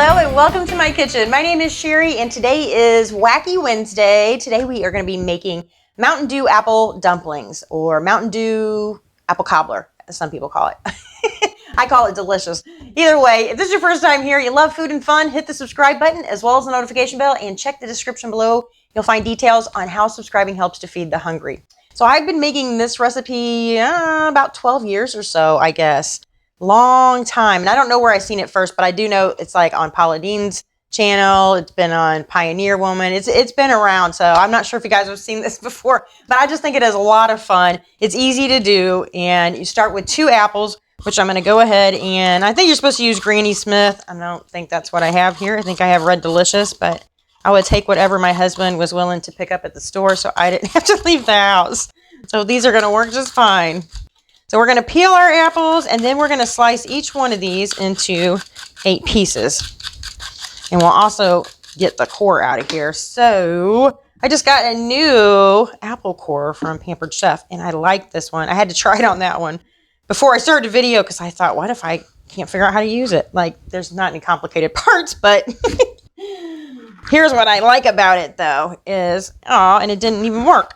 Hello and welcome to my kitchen. My name is Cheri and today is Wacky Wednesday. Today we are going to be making Mountain Dew apple dumplings or Mountain Dew apple cobbler, as some people call it. I call it delicious. Either way, if this is your first time here, you love food and fun, hit the subscribe button as well as the notification bell and check the description below. You'll find details on how subscribing helps to feed the hungry. So I've been making this recipe about 12 years or so, I guess. Long time. And I don't know where I seen it first, but I do know it's like on Paula Deen's channel. It's been on Pioneer Woman. It's been around. So I'm not sure if you guys have seen this before, but I just think it is a lot of fun. It's easy to do. And you start with 2 apples, which I'm going to go ahead and I think you're supposed to use Granny Smith. I don't think that's what I have here. I think I have Red Delicious, but I would take whatever my husband was willing to pick up at the store so I didn't have to leave the house. So these are going to work just fine. So we're going to peel our apples and then we're going to slice each one of these into 8 pieces. And we'll also get the core out of here. So I just got a new apple core from Pampered Chef and I like this one. I had to try it on that one before I started the video because I thought, what if I can't figure out how to use it? Like, there's not any complicated parts, but here's what I like about it though is, and it didn't even work.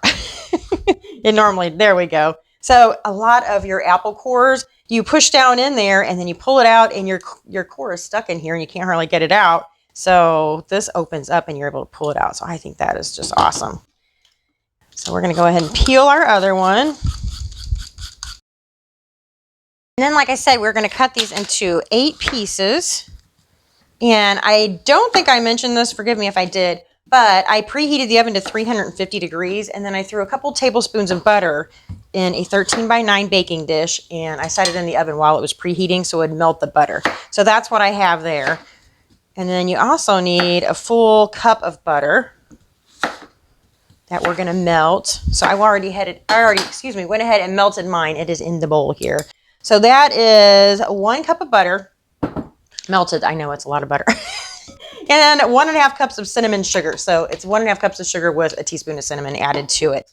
It normally, there we go. So a lot of your apple cores, you push down in there and then you pull it out and your core is stuck in here and you can't hardly get it out. So this opens up and you're able to pull it out. So I think that is just awesome. So we're going to go ahead and peel our other one. And then, like I said, we're going to cut these into 8 pieces. And I don't think I mentioned this, forgive me if I did, but I preheated the oven to 350 degrees and then I threw a couple tablespoons of butter in a 13x9 baking dish and I set it in the oven while it was preheating so it would melt the butter. So that's what I have there. And then you also need a full cup of butter that we're going to melt. So I already went ahead and melted mine. It is in the bowl here. So that is 1 cup of butter melted. I know it's a lot of butter. And 1.5 cups of cinnamon sugar. So it's 1.5 cups of sugar with a teaspoon of cinnamon added to it.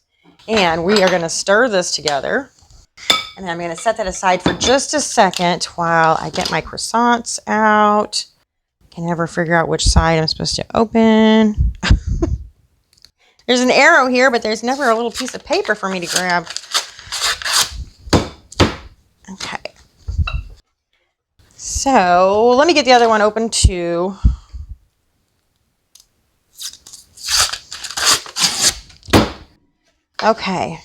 And we are going to stir this together. And then I'm going to set that aside for just a second while I get my croissants out. Can never figure out which side I'm supposed to open. There's an arrow here, but there's never a little piece of paper for me to grab. Okay. So let me get the other one open too. Okay.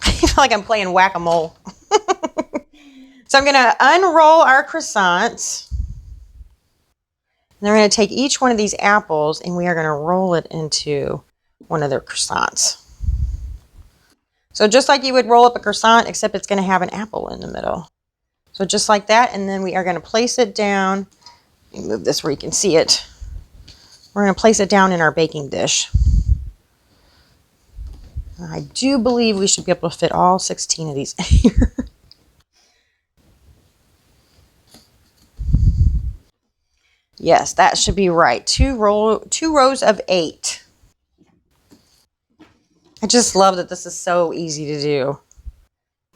I feel like I'm playing whack-a-mole. So I'm going to unroll our croissants. And then we're going to take each one of these apples and we are going to roll it into one of their croissants. So just like you would roll up a croissant, except it's going to have an apple in the middle. So just like that. And then we are going to place it down. Let me move this where you can see it. We're going to place it down in our baking dish. I do believe we should be able to fit all 16 of these in here. Yes, that should be right. 2 rows of 8. I just love that this is so easy to do.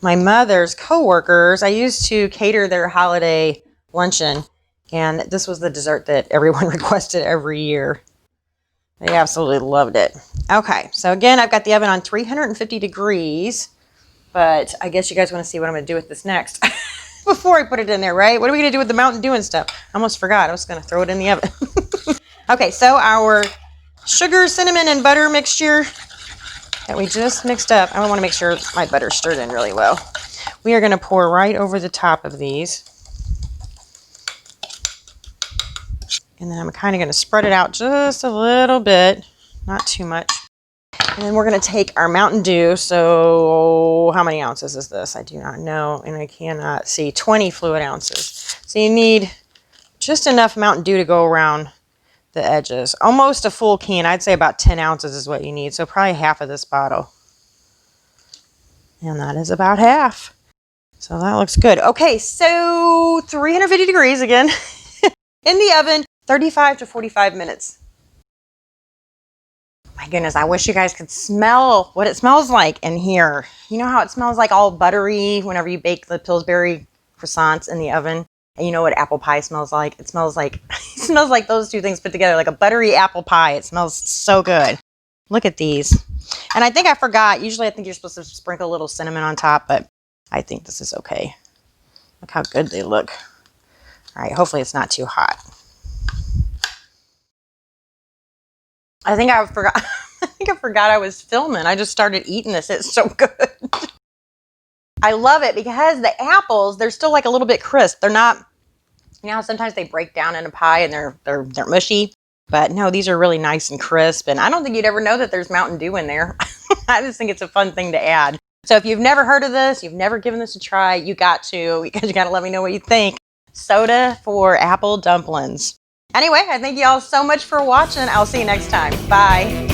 My mother's coworkers, I used to cater their holiday luncheon, and this was the dessert that everyone requested every year. They absolutely loved it. Okay, so again, I've got the oven on 350 degrees, but I guess you guys want to see what I'm going to do with this next before I put it in there, right? What are we going to do with the Mountain Dew and stuff? I almost forgot. I was going to throw it in the oven. Okay, so our sugar, cinnamon, and butter mixture that we just mixed up, I want to make sure my butter's stirred in really well. We are going to pour right over the top of these. And then I'm kind of going to spread it out just a little bit, not too much. And then we're going to take our Mountain Dew. So how many ounces is this? I do not know, and I cannot see. 20 fluid ounces. So you need just enough Mountain Dew to go around the edges. Almost a full can. I'd say about 10 ounces is what you need. So probably half of this bottle. And that is about half. So that looks good. Okay, so 350 degrees again in the oven. 35 to 45 minutes. My goodness, I wish you guys could smell what it smells like in here. You know how it smells like all buttery whenever you bake the Pillsbury croissants in the oven? And you know what apple pie smells like? It smells like, it smells like those two things put together, like a buttery apple pie. It smells so good. Look at these. And I think I forgot, usually I think you're supposed to sprinkle a little cinnamon on top, but I think this is okay. Look how good they look. All right, hopefully it's not too hot. I think I forgot, I think I forgot I was filming. I just started eating this. It's so good. I love it because the apples, they're still like a little bit crisp. They're not, you know, sometimes they break down in a pie and they're mushy. But no, these are really nice and crisp. And I don't think you'd ever know that there's Mountain Dew in there. I just think it's a fun thing to add. So if you've never heard of this, you've never given this a try, you got to, because you got to let me know what you think. Soda for apple dumplings. Anyway, I thank you all so much for watching. I'll see you next time. Bye.